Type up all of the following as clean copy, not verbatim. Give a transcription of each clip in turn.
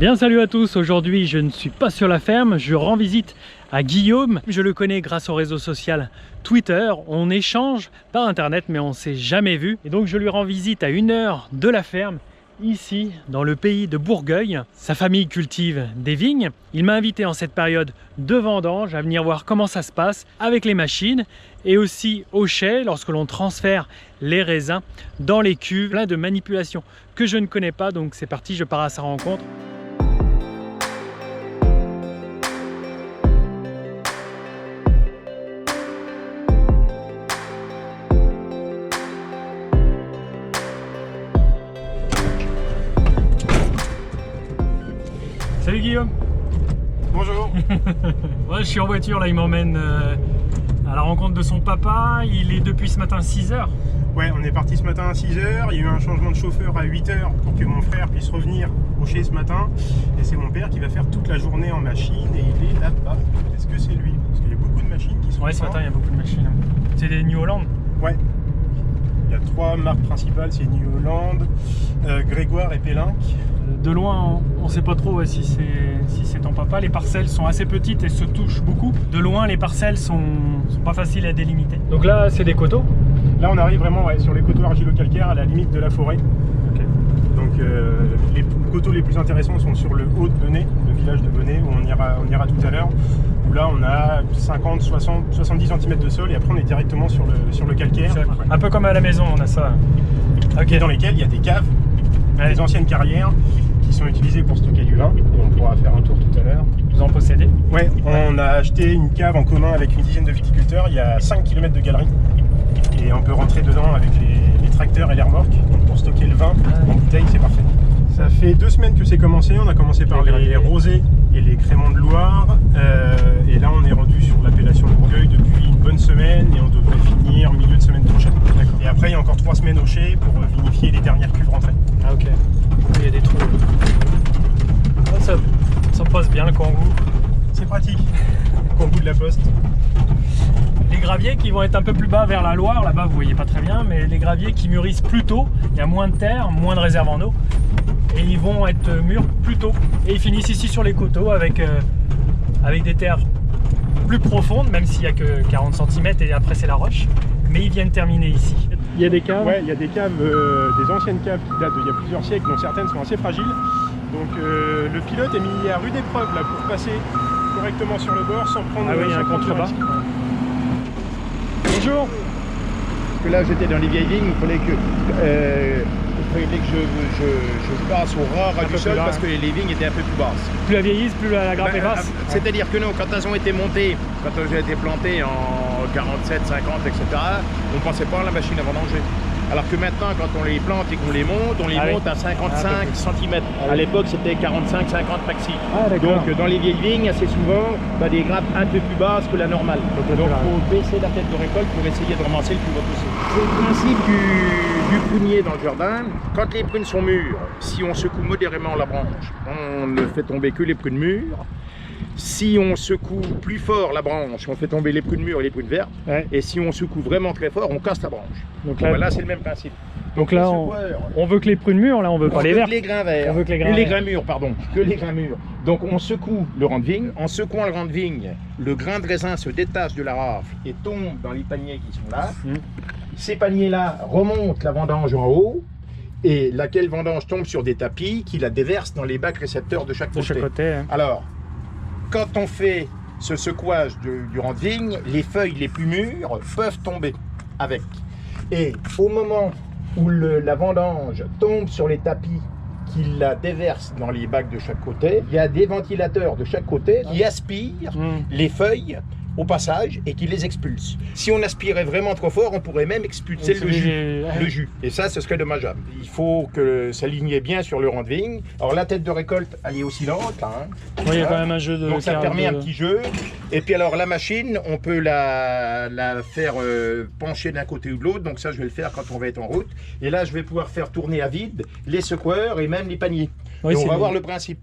Bien, salut à tous. Aujourd'hui je ne suis pas sur la ferme, je rends visite à Guillaume. Je le connais grâce au réseau social Twitter. On échange par internet mais on ne s'est jamais vu. Et donc je lui rends visite à 1 heure de la ferme, ici dans le pays de Bourgueil. Sa famille cultive des vignes. Il m'a invité en cette période de vendange à venir voir comment ça se passe avec les machines et aussi au chai lorsque l'on transfère les raisins dans les cuves. Plein de manipulations que je ne connais pas, donc c'est parti, je pars à sa rencontre. Salut Guillaume. Bonjour. Ouais, je suis en voiture là, il m'emmène à la rencontre de son papa. Il est depuis ce matin 6h. Ouais, on est parti ce matin à 6h. Il y a eu un changement de chauffeur à 8h pour que mon frère puisse revenir au chai ce matin. Et c'est mon père qui va faire toute la journée en machine et il est là-bas. Est-ce que c'est lui? Parce qu'il y a beaucoup de machines qui sont Ouais, ce matin il y a beaucoup de machines. C'est des New Holland? Ouais. Il y a 3 marques principales, c'est New Holland, Grégoire et Pélinck. De loin, on ne sait pas trop si c'est ton papa. Les parcelles sont assez petites et se touchent beaucoup. De loin, les parcelles sont pas faciles à délimiter. Donc là, c'est des coteaux? Là, on arrive vraiment sur les coteaux argilo-calcaires à la limite de la forêt. Okay. Donc les coteaux les plus intéressants sont sur le haut de Benay, le village de Benay, où on ira tout à l'heure. Où là, on a 50, 60, 70 cm de sol et après, on est directement sur le calcaire. Un peu comme à la maison, on a ça. Okay. Dans lesquels il y a des caves, des anciennes carrières qui sont utilisées pour stocker du vin. Et on pourra faire un tour tout à l'heure. Vous en possédez? Ouais, on a acheté une cave en commun avec une dizaine de viticulteurs. Il y a 5 km de galerie. Et on peut rentrer dedans avec les tracteurs et les remorques. Donc pour stocker le vin en bouteille, c'est parfait. Ça fait 2 semaines que c'est commencé. On a commencé par les rosés et les créments de Loire. Et là, on est rendu sur l'appellation Bourgueil depuis une bonne semaine. Et on devrait finir milieu de semaine prochaine. Et après, il y a encore 3 semaines au chai pour vinifier les dernières cuves rentrées. Ah ok. Il y a des trous. Ah, ça passe bien le Kangoo. C'est pratique. Kangoo de la Poste. Les graviers qui vont être un peu plus bas vers la Loire, là-bas vous voyez pas très bien, mais les graviers qui mûrissent plus tôt, il y a moins de terre, moins de réserve en eau, et ils vont être mûrs plus tôt. Et ils finissent ici sur les coteaux avec des terres plus profondes, même s'il n'y a que 40 cm et après c'est la roche, mais ils viennent terminer ici. Il y a des caves? Ouais, il y a des caves, des anciennes caves qui datent d'il y a plusieurs siècles, dont certaines sont assez fragiles. Donc le pilote est mis à rude épreuve là, pour passer correctement sur le bord sans prendre un contrebas. Bonjour. Parce que là j'étais dans les vieilles vignes, il fallait que je passe au ras du sol parce que les vignes étaient un peu plus basses. Plus elles vieillissent, plus la grappe est basse. C'est-à-dire que non, quand elles ont été montées, quand elles ont été plantées en 47, 50, etc., on ne pensait pas à la machine à vendanger. Alors que maintenant, quand on les plante et qu'on les monte, on les monte à 55 cm. À l'époque, c'était 45-50 maxi. Donc, dans les vieilles vignes, assez souvent, des grappes un peu plus basses que la normale. Donc, il faut baisser la tête de récolte pour essayer de ramasser le plus bas possible. C'est le principe du prunier dans le jardin. Quand les prunes sont mûres, si on secoue modérément la branche, on ne fait tomber que les prunes mûres. Si on secoue plus fort la branche, on fait tomber les prunes mûres et les prunes vertes. Ouais. Et si on secoue vraiment très fort, on casse la branche. Donc là, c'est le même principe. Donc là, on veut que les prunes mûres, là, on veut pas les vertes. Les grains verts. On veut que les grains mûrs, pardon. Que les grains mûrs. Donc on secoue le rang de vigne. En secouant le rang de vigne, le grain de raisin se détache de la rafle et tombe dans les paniers qui sont là. Ces paniers-là remontent la vendange en haut. Et laquelle vendange tombe sur des tapis qui la déversent dans les bacs récepteurs de chaque côté. Hein. Alors, quand on fait ce secouage du rang de vigne, les feuilles les plus mûres peuvent tomber avec. Et au moment où la vendange tombe sur les tapis qui la déversent dans les bacs de chaque côté, il y a des ventilateurs de chaque côté qui aspirent les feuilles au passage et qui les expulsent. Si on aspirait vraiment trop fort, on pourrait même expulser le jus. Et ça, ce serait dommageable. Il faut que s'aligner bien sur le rang de vigne. Alors la tête de récolte, elle est oscillante. Là, hein. Oui, il y a quand même un jeu de... Donc ça permet un petit jeu. Et puis alors la machine, on peut la faire pencher d'un côté ou de l'autre. Donc ça, je vais le faire quand on va être en route. Et là, je vais pouvoir faire tourner à vide les secoueurs et même les paniers. Oui, et on va voir le principe.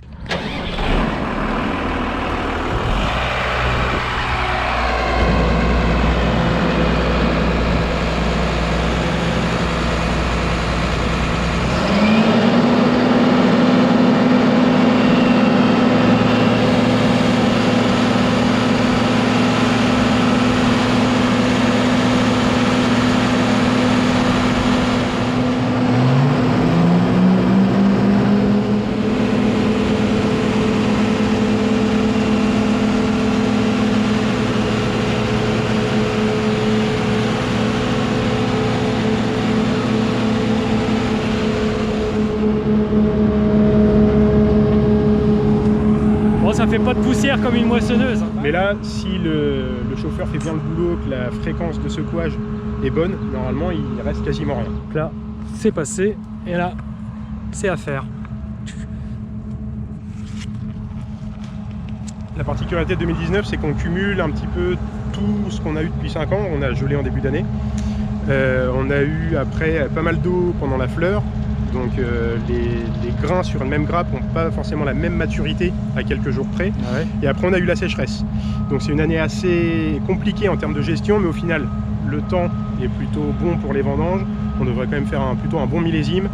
poussière comme une moissonneuse. Mais là, si le chauffeur fait bien le boulot, que la fréquence de secouage est bonne, normalement il reste quasiment rien. Donc là, c'est passé, et là, c'est à faire. La particularité de 2019, c'est qu'on cumule un petit peu tout ce qu'on a eu depuis 5 ans. On a gelé en début d'année. On a eu après pas mal d'eau pendant la fleur. Donc les grains sur une même grappe n'ont pas forcément la même maturité à quelques jours près. Ah ouais. Et après on a eu la sécheresse. Donc c'est une année assez compliquée en termes de gestion, mais au final le temps est plutôt bon pour les vendanges. On devrait quand même faire plutôt un bon millésime.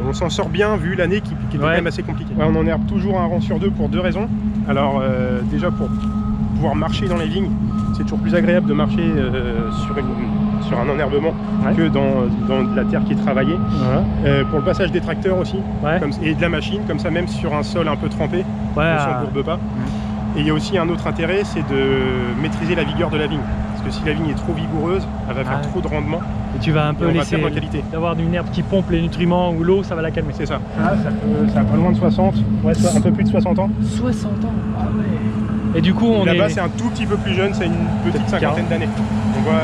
On s'en sort bien vu l'année qui était quand même assez compliquée. Ouais, on en herbe toujours un rang sur deux pour 2 raisons. Alors déjà pour pouvoir marcher dans les vignes, c'est toujours plus agréable de marcher sur un enherbement que dans de la terre qui est travaillée. Pour le passage des tracteurs aussi, et de la machine, comme ça même sur un sol un peu trempé, on ne s'embourbe pas. Et il y a aussi un autre intérêt, c'est de maîtriser la vigueur de la vigne. Parce que si la vigne est trop vigoureuse, elle va faire trop de rendement. Et tu vas un peu laisser d'avoir une herbe qui pompe les nutriments ou l'eau, ça va la calmer. C'est ça. Ça a pas loin de 60, un peu plus de 60 ans. 60 ans, ah ouais. Et du coup, on là-bas, c'est un tout petit peu plus jeune, c'est une petite cinquantaine d'années. On voit,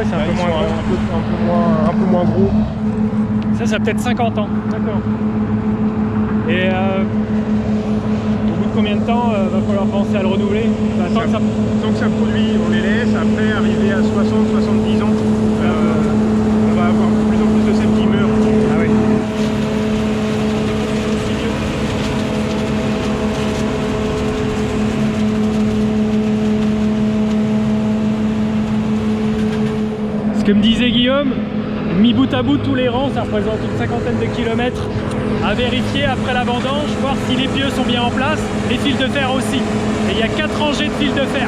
c'est un peu moins gros. Un peu moins gros. Ça a peut-être 50 ans. D'accord. Et au bout de combien de temps va falloir penser à le renouveler? Tant que ça produit, on les laisse. Après, arriver à 60-70 ans, on va avoir de plus en plus de celles qui meurent. Ah oui. Ce que me disait Guillaume, mis bout à bout tous les rangs, ça représente une cinquantaine de kilomètres à vérifier après la vendange, voir si les pieux sont bien en place, les fils de fer aussi. Et il y a 4 rangées de fils de fer.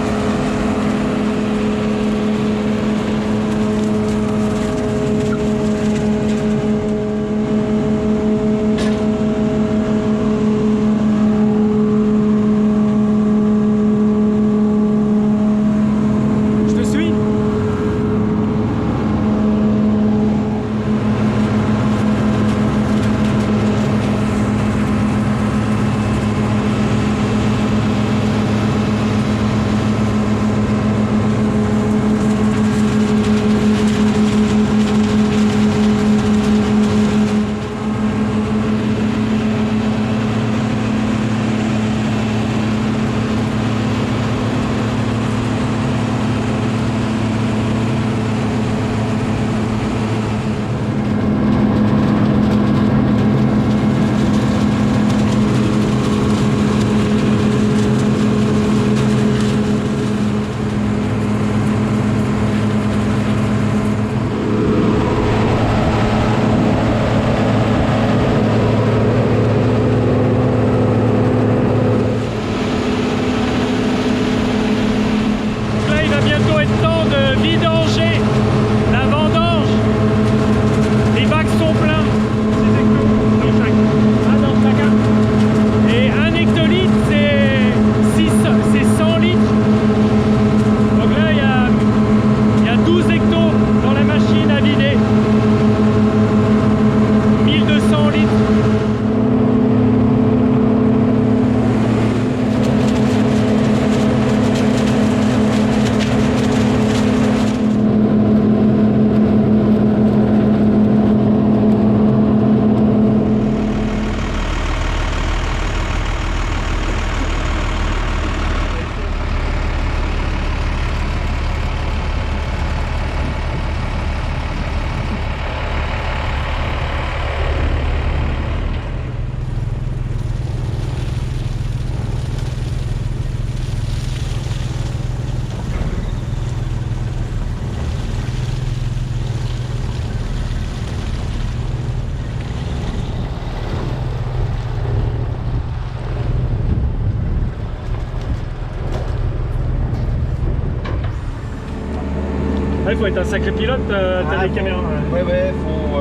Il faut être un sacré pilote, t'as des caméras. Ouais, faut,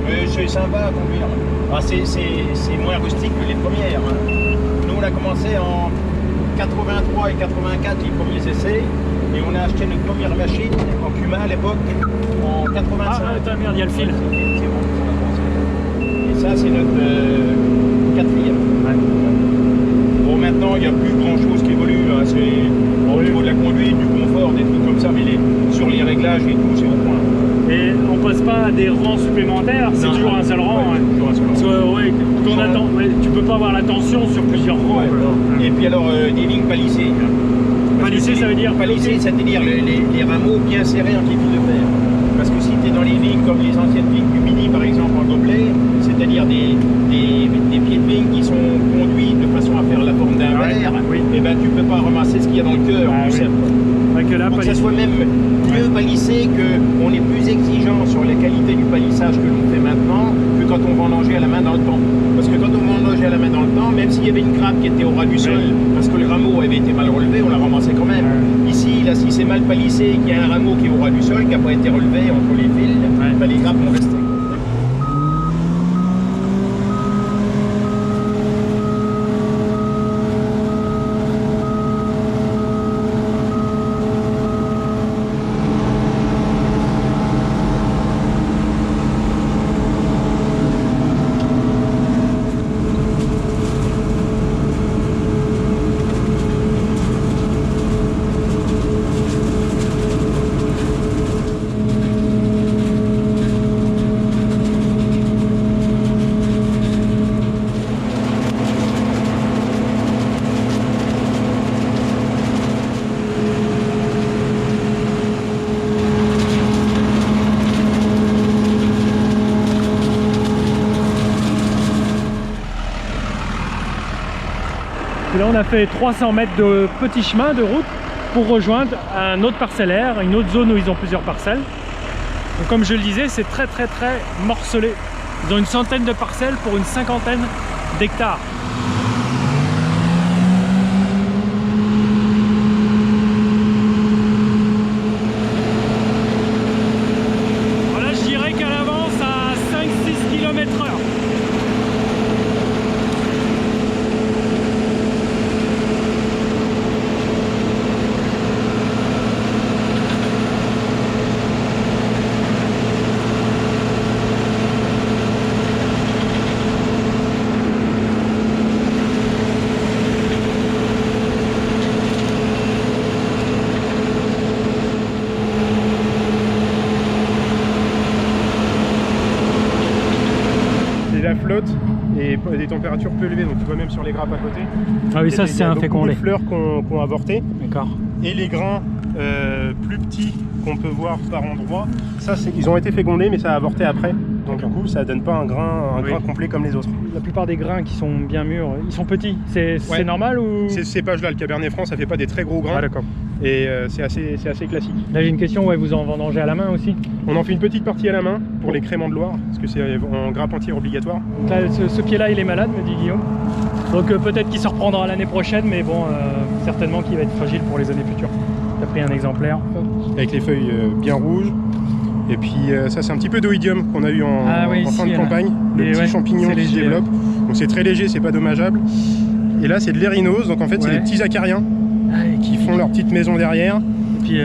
mais c'est sympa à conduire. Enfin, c'est moins rustique que les premières. Nous, on a commencé en 83 et 84, les premiers essais, et on a acheté notre première machine en Cuma à l'époque, en 85. Ah, putain, merde, il y a le fil. Et ça, c'est notre 4e. Ouais. Bon, maintenant, il n'y a plus grand chose qui évolue. Hein. C'est au niveau de la conduite, du confort, des trucs comme ça, mais sur les réglages et tout, c'est au point. Et on passe pas à des rangs supplémentaires, c'est toujours un seul rang. Toujours un seul rang. Tu peux pas avoir la tension sur plusieurs rangs. Et puis alors, des lignes palissées. Palissées, ça veut dire palissées, c'est-à-dire les rameaux bien serrés en képi de fer. Parce que si tu es dans les lignes comme les anciennes lignes du Mini, par exemple, en gobelet, c'est-à-dire des pieds de vigne qui sont conduits de façon à faire la forme d'un verre, et ben tu peux pas ramasser ce qu'il y a dans le cœur. Pour que ça soit même mieux palissé, qu'on est plus exigeant sur la qualité du palissage que l'on fait maintenant que quand on vendangeait à la main dans le temps. Parce que quand on vendangeait à la main dans le temps, même s'il y avait une grappe qui était au ras du sol, parce que le rameau avait été mal relevé, on la ramassait quand même. Ici, là, si c'est mal palissé, qu'il y a un rameau qui est au ras du sol, qui n'a pas été relevé entre les fils, ben, les grappes vont rester. Et là on a fait 300 mètres de petit chemin de route pour rejoindre un autre parcellaire, une autre zone où ils ont plusieurs parcelles. Donc comme je le disais, c'est très morcelé. Ils ont une centaine de parcelles pour une cinquantaine d'hectares. Voilà, je dirais qu'elle avance à 5-6 km/h. La flotte et des températures peu élevées, donc tu vois même sur les grappes à côté. Ah oui, ça c'est un fécondé. Les fleurs qu'on a avorté. D'accord. Et les grains plus petits qu'on peut voir par endroit, ça ils ont été fécondés mais ça a avorté après. Donc du coup ça donne pas un grain complet comme les autres. La plupart des grains qui sont bien mûrs, ils sont petits. C'est normal ou... Ces cépages là, le Cabernet Franc, ça fait pas des très gros grains. Ah d'accord. Et c'est assez classique. Là j'ai une question, vous en vendangez à la main aussi? On en fait une petite partie à la main pour les créments de Loire, parce que c'est en grappe entière obligatoire. Donc là, ce pied là il est malade, me dit Guillaume. Donc peut-être qu'il se reprendra l'année prochaine, mais bon, certainement qu'il va être fragile pour les années futures. Tu as pris un exemplaire. Avec les feuilles bien rouges. Et puis ça c'est un petit peu d'oïdium qu'on a eu en fin de campagne, le petit champignon qui se développe. Donc c'est très léger, c'est pas dommageable. Et là c'est de l'érinose, donc en fait c'est des petits acariens qui font leur petite maison derrière. Et puis,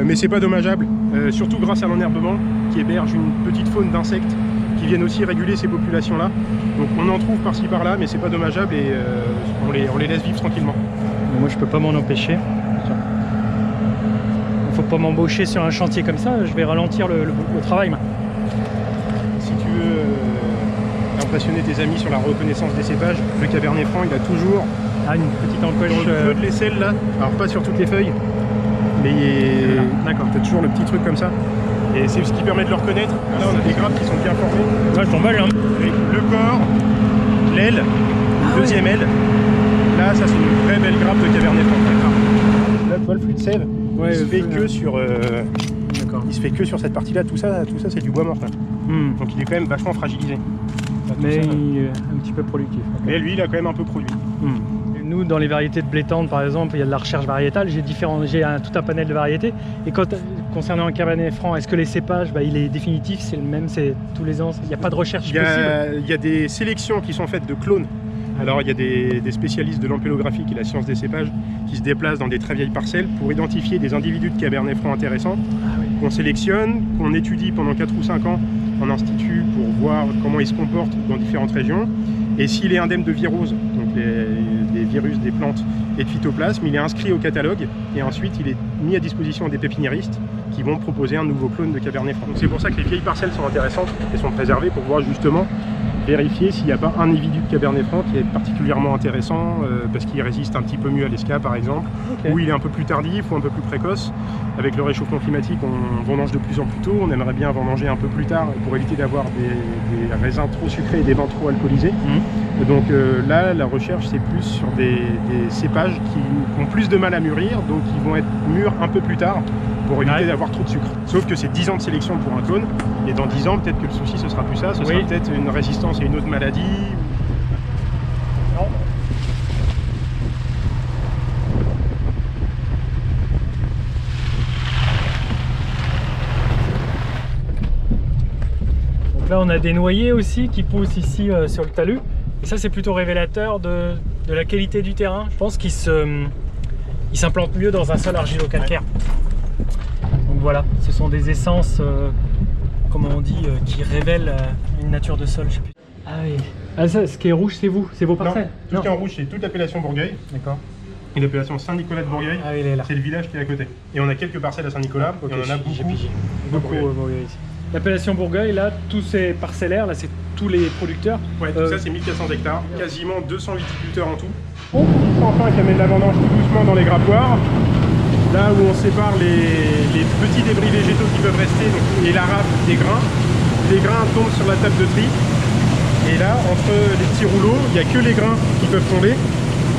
mais c'est pas dommageable, surtout grâce à l'enherbement qui héberge une petite faune d'insectes qui viennent aussi réguler ces populations là. Donc on en trouve par-ci par-là, mais c'est pas dommageable et on les laisse vivre tranquillement. Mais moi je peux pas m'en empêcher. Faut pas m'embaucher sur un chantier comme ça, je vais ralentir le travail. Si tu veux impressionner tes amis sur la reconnaissance des cépages, le Cabernet Franc il a toujours une petite encoche de l'aisselle là, alors pas sur toutes les feuilles, mais d'accord, tu as toujours le petit truc comme ça, et c'est ce qui permet de le reconnaître. Là on a des grappes qui sont bien formées. Ouais, elles sont belles hein. Avec le corps, l'aile, deuxième aile, là ça c'est une très belle grappe de Cabernet Franc. Là tu vois le flux de sève. Il se fait que sur il se fait que sur cette partie là, tout ça c'est du bois mort là. Donc il est quand même vachement fragilisé. Mais il est un petit peu productif. Mais lui il a quand même un peu produit. Nous dans les variétés de blé tendre par exemple, il y a de la recherche variétale, j'ai tout un panel de variétés. Et concernant un Cabernet Franc, est-ce que les cépages, il est définitif, c'est le même, c'est tous les ans, il n'y a pas de recherche possible? Il y a des sélections qui sont faites de clones. Alors il y a des spécialistes de l'ampélographie, qui est la science des cépages, qui se déplacent dans des très vieilles parcelles pour identifier des individus de Cabernet Franc intéressants, qu'on sélectionne, qu'on étudie pendant 4 ou 5 ans en institut pour voir comment ils se comportent dans différentes régions. Et s'il est indemne de virose, donc des virus des plantes et de phytoplasme, il est inscrit au catalogue et ensuite il est mis à disposition des pépiniéristes qui vont proposer un nouveau clone de Cabernet Franc. Donc c'est pour ça que les vieilles parcelles sont intéressantes et sont préservées pour voir justement vérifier s'il n'y a pas un individu de Cabernet Franc qui est particulièrement intéressant parce qu'il résiste un petit peu mieux à l'ESCA par exemple, ou il est un peu plus tardif ou un peu plus précoce. Avec le réchauffement climatique, on vendange de plus en plus tôt, on aimerait bien vendanger un peu plus tard pour éviter d'avoir des raisins trop sucrés et des vins trop alcoolisés. Donc là, la recherche c'est plus sur des cépages qui ont plus de mal à mûrir, donc qui vont être mûrs un peu plus tard pour éviter d'avoir trop de sucre. Sauf que c'est 10 ans de sélection pour un clone, et dans 10 ans, peut-être que le souci ce sera plus ça, ce sera peut-être une résistance à une autre maladie. Non. Donc là, on a des noyers aussi qui poussent ici sur le talus, et ça c'est plutôt révélateur de la qualité du terrain. Je pense qu'il s'implante mieux dans un sol argilo-calcaire. Donc voilà, ce sont des essences, comment on dit, qui révèlent une nature de sol. Je sais plus. Ah oui. Ah ça, ce qui est rouge, c'est vous, c'est vos parcelles? Non, tout ce qui est en rouge, c'est toute l'appellation Bourgueil. D'accord. Et l'appellation Saint-Nicolas de Bourgueil, c'est le village qui est à côté. Et on a quelques parcelles à Saint-Nicolas, et on en a beaucoup ici. L'appellation Bourgueil, là, tous ces parcellaires, là, c'est tous les producteurs. Ouais, tout ça, c'est 1400 hectares, quasiment 200 viticulteurs en tout. On pousse enfin qui amène la vendange tout doucement dans les grappoirs. Là où on sépare les petits débris végétaux qui peuvent rester, donc, et la rafle des grains. Les grains tombent sur la table de tri. Et là, entre les petits rouleaux, il n'y a que les grains qui peuvent tomber.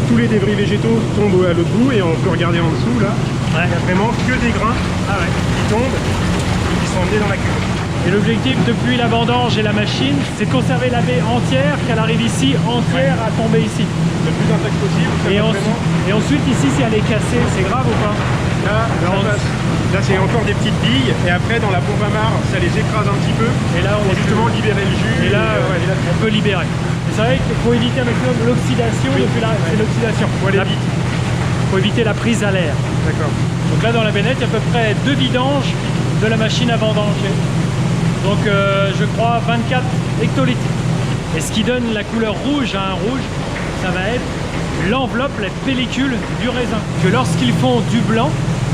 Tous les débris végétaux tombent à l'autre bout et on peut regarder en dessous là. Il n'y a vraiment que des grains qui tombent et qui sont emmenés dans la cuve. Et l'objectif depuis la vendange et la machine, c'est de conserver la baie entière, qu'elle arrive ici entière à tomber ici. Le plus intact possible. Et ensuite ici, si elle est cassée, c'est grave ou pas? Là c'est encore des petites billes et après dans la pompe à marre ça les écrase un petit peu. Et là on va justement libérer le jus. Et là, on peut libérer. C'est vrai qu'il faut éviter un maximum l'oxydation. C'est l'oxydation. Il faut éviter la prise à l'air. D'accord. Donc là dans la bennette, il y a à peu près 2 vidanges de la machine à vendanger. Donc je crois 24 hectolitres. Et ce qui donne la couleur rouge à un rouge, ça va être l'enveloppe, la pellicule du raisin. Que lorsqu'ils font du blanc,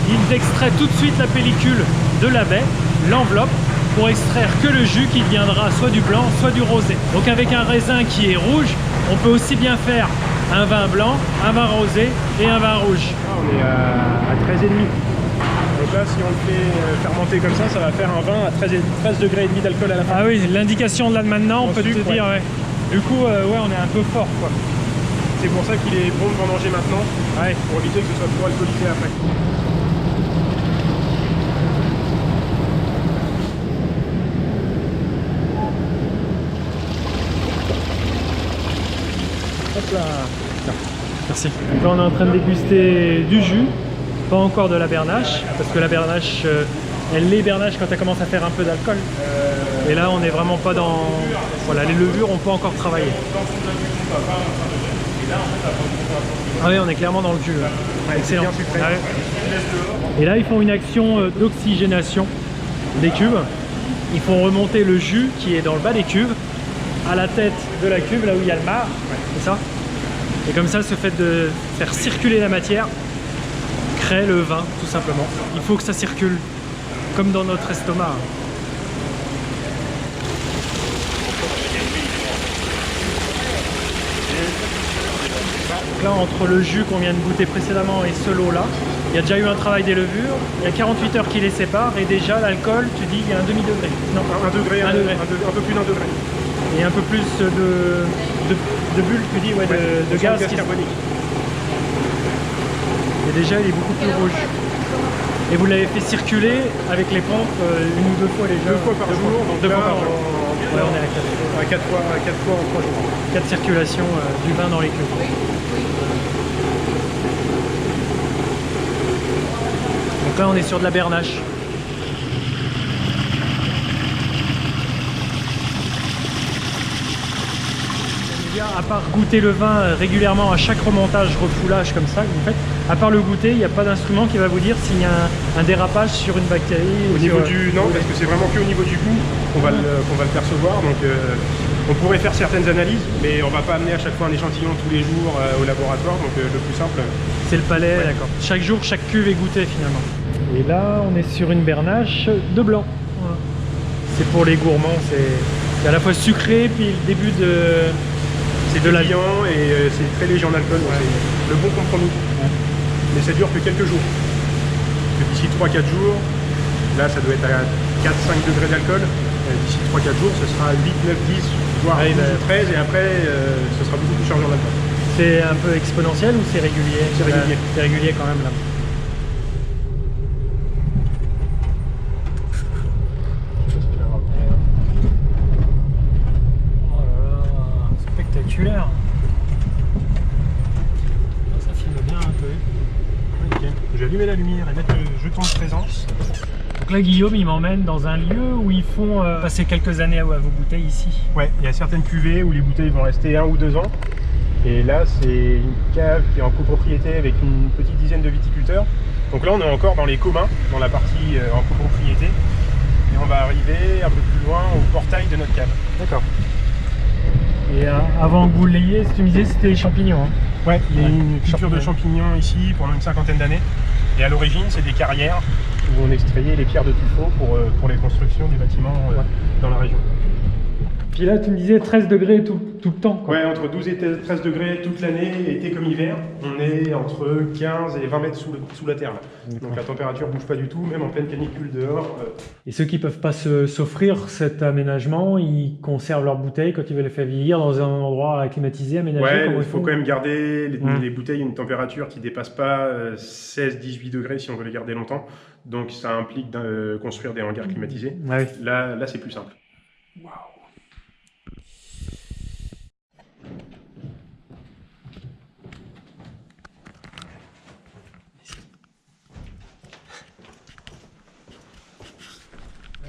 ils extraient tout de suite la pellicule de la baie, l'enveloppe, pour extraire que le jus qui viendra soit du blanc, soit du rosé. Donc avec un raisin qui est rouge, on peut aussi bien faire un vin blanc, un vin rosé et un vin rouge. On est à 13,5. Donc là, si on le fait fermenter comme ça va faire un vin à 13 degrés et demi d'alcool à la fin. Ah oui, l'indication de là de maintenant, on peut te dire, ouais. Du coup, ouais, on est un peu fort, quoi. C'est pour ça qu'il est bon de vendanger maintenant, pour éviter que ce soit trop alcoolisé après. Hop là. Merci. Donc là, on est en train de déguster du jus, pas encore de la bernache, parce que la bernache, elle l'est bernache quand elle commence à faire un peu d'alcool. Et là, on n'est vraiment pas dans... Voilà, les levures, on peut encore travailler. Ah oui, on est clairement dans le jus. Excellent. Et là, ils font une action d'oxygénation des cuves. Ils font remonter le jus qui est dans le bas des cuves à la tête de la cuve, là où il y a le marc. C'est ça. Et comme ça, ce fait de faire circuler la matière crée le vin, tout simplement. Il faut que ça circule, comme dans notre estomac. Donc là, entre le jus qu'on vient de goûter précédemment et ce lot-là, il y a déjà eu un travail des levures, il y a 48 heures qui les séparent et déjà l'alcool, tu dis, il y a un demi-degré. Non, un degré, un peu plus d'un degré. Et un peu plus de bulles, tu dis, ouais, de gaz carbonique. Et déjà, il est beaucoup plus rouge. Et vous l'avez fait circuler avec les pompes une ou deux fois les jours. 2 fois par jour. Donc deux là, fois par jour. Ouais, on est à 4 fois en 3 jours. 4 circulations du vin dans les cuves. Donc là, on est sur de la bernache. À part goûter le vin régulièrement à chaque remontage, refoulage comme ça que vous faites, à part le goûter, il n'y a pas d'instrument qui va vous dire s'il y a un dérapage sur une bactérie. Au niveau du... Non, parce que c'est vraiment qu'au niveau du goût qu'on va le percevoir. Donc On pourrait faire certaines analyses, mais on va pas amener à chaque fois un échantillon tous les jours au laboratoire, donc le plus simple... C'est le palais, ouais. d'accord. Chaque jour, chaque cuve est goûtée finalement. Et là, on est sur une bernache de blanc. Voilà. C'est pour les gourmands, c'est à la fois sucré, puis le début de... C'est de l'alliant et c'est très léger en alcool, donc c'est le bon compromis. Ouais. Mais ça dure que quelques jours. D'ici 3-4 jours, là ça doit être à 4-5 degrés d'alcool. D'ici 3-4 jours, ce sera 8, 9, 10, voire 12 ou 13, et après ce sera beaucoup plus chargé en alcool. C'est un peu exponentiel ou c'est régulier? C'est régulier. C'est régulier quand même là. Oh là là, spectaculaire. Ça filme bien un peu. Okay. Je vais allumer la lumière et mettre le jeton de présence. Donc là, Guillaume, il m'emmène dans un lieu où ils font passer quelques années à vos bouteilles ici. Ouais, il y a certaines cuvées où les bouteilles vont rester 1 ou 2 ans. Et là, c'est une cave qui est en copropriété avec une petite dizaine de viticulteurs. Donc là, on est encore dans les communs, dans la partie en copropriété. Et on va arriver un peu plus loin au portail de notre cave. D'accord. Et avant que vous l'ayez, tu me disais, c'était les champignons. Hein. Ouais, il y a une culture de champignons ici pendant une cinquantaine d'années. Et à l'origine, c'est des carrières où on extrayait les pierres de tuffeau pour les constructions des bâtiments dans la région. Puis là, tu me disais 13 degrés tout le temps. Quoi. Ouais, entre 12 et 13 degrés toute l'année, été comme hiver. On est entre 15 et 20 mètres sous la terre. Donc la température ne bouge pas du tout, même en pleine canicule dehors. Et ceux qui ne peuvent pas s'offrir cet aménagement, ils conservent leurs bouteilles quand ils veulent les faire vieillir dans un endroit climatisé, aménagé. Ouais, il faut quand même garder les bouteilles à une température qui ne dépasse pas 16-18 degrés si on veut les garder longtemps. Donc ça implique de construire des hangars climatisés. Ouais. Là c'est plus simple. Wow.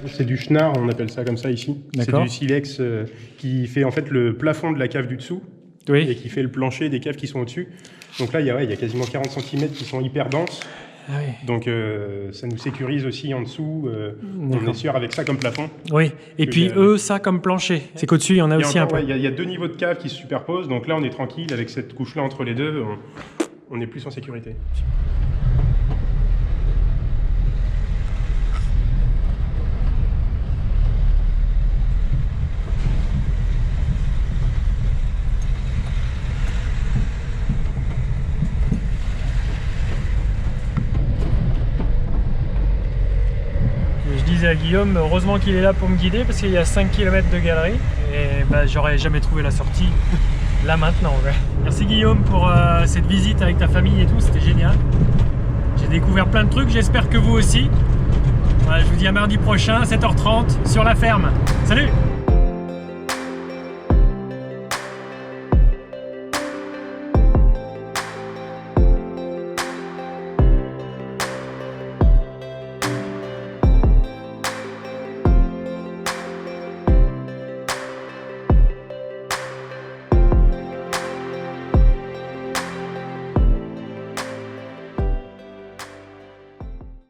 C'est du chenard, on appelle ça comme ça ici. C'est du silex qui fait en fait le plafond de la cave du dessous et qui fait le plancher des caves qui sont au-dessus. Donc là, il y a quasiment 40 cm qui sont hyper denses. Ah oui. Donc ça nous sécurise aussi en dessous. On est sûr avec ça comme plafond. Oui, et puis eux, ça comme plancher. C'est qu'au-dessus, il y en a aussi un peu. Il y a 2 niveaux de cave qui se superposent. Donc là, on est tranquille avec cette couche-là entre les deux. On est plus en sécurité. À Guillaume, heureusement qu'il est là pour me guider parce qu'il y a 5 km de galerie et j'aurais jamais trouvé la sortie là maintenant. Ouais. Merci Guillaume pour cette visite avec ta famille et tout, c'était génial. J'ai découvert plein de trucs, j'espère que vous aussi. Voilà, je vous dis à mardi prochain, 7h30 sur la ferme. Salut!